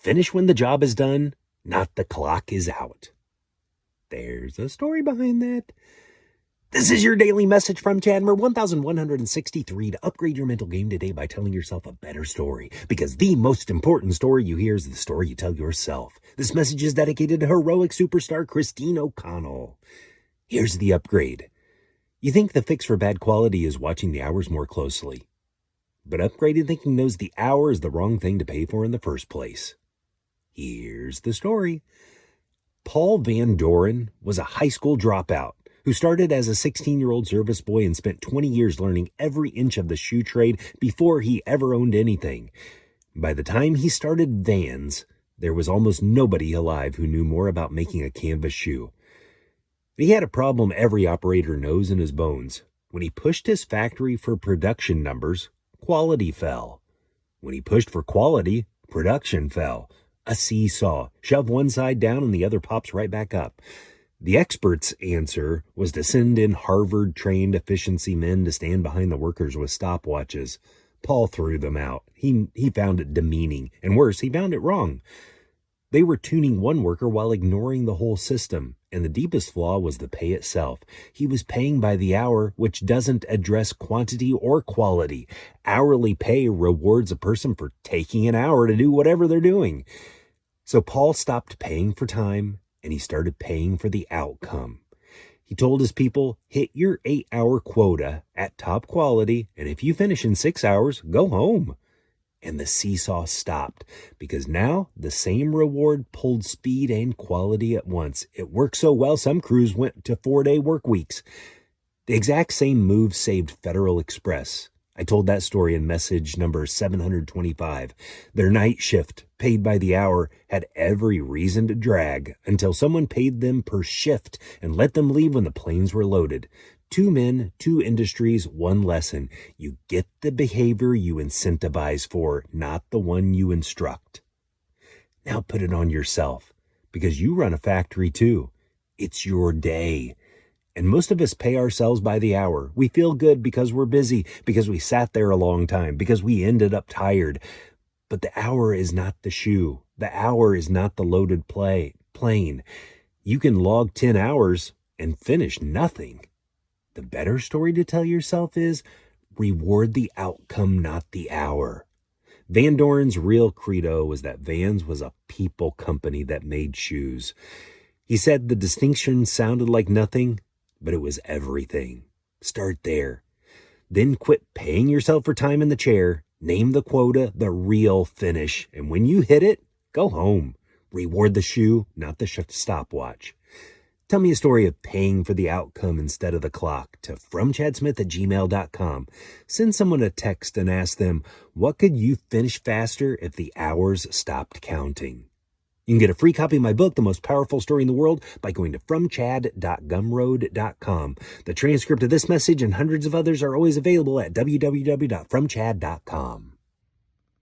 Finish when the job is done, not the clock is out. There's a story behind that. This is your daily message from Chad, number 1163, to upgrade your mental game today by telling yourself a better story. Because the most important story you hear is the story you tell yourself. This message is dedicated to heroic superstar Christine O'Connell. Here's the upgrade. You think the fix for bad quality is watching the hours more closely. But upgraded thinking knows the hour is the wrong thing to pay for in the first place. Here's the story. Paul Van Dorn was a high school dropout who started as a 16-year-old service boy and spent 20 years learning every inch of the shoe trade before he ever owned anything. By the time he started Vans, there was almost nobody alive who knew more about making a canvas shoe. He had a problem every operator knows in his bones. When he pushed his factory for production numbers, quality fell. When he pushed for quality, production fell. A seesaw. Shove one side down and the other pops right back up. The expert's answer was to send in Harvard-trained efficiency men to stand behind the workers with stopwatches. Paul threw them out. He found it demeaning, and worse, he found it wrong. They were tuning one worker while ignoring the whole system, and the deepest flaw was the pay itself. He was paying by the hour, which doesn't address quantity or quality. Hourly pay rewards a person for taking an hour to do whatever they're doing. So Paul stopped paying for time, and he started paying for the outcome. He told his people, hit your 8-hour quota at top quality, and if you finish in 6 hours, go home. And the seesaw stopped, because now the same reward pulled speed and quality at once. It worked so well, some crews went to 4-day work weeks. The exact same move saved Federal Express. I told that story in message number 725. Their night shift, paid by the hour, had every reason to drag until someone paid them per shift and let them leave when the planes were loaded. 2 men, 2 industries, 1 lesson. You get the behavior you incentivize for, not the one you instruct. Now put it on yourself, because you run a factory too. It's your day. And most of us pay ourselves by the hour. We feel good because we're busy, because we sat there a long time, because we ended up tired. But the hour is not the shoe. The hour is not the loaded plane. You can log 10 hours and finish nothing. The better story to tell yourself is reward the outcome, not the hour. Van Dorn's real credo was that Vans was a people company that made shoes. He said the distinction sounded like nothing, but it was everything. Start there. Then quit paying yourself for time in the chair. Name the quota, the real finish. And when you hit it, go home. Reward the shoe, not the stopwatch. Tell me a story of paying for the outcome instead of the clock to fromchadsmith@gmail.com. Send someone a text and ask them, what could you finish faster if the hours stopped counting? You can get a free copy of my book, The Most Powerful Story in the World, by going to fromchad.gumroad.com. The transcript of this message and hundreds of others are always available at www.fromchad.com.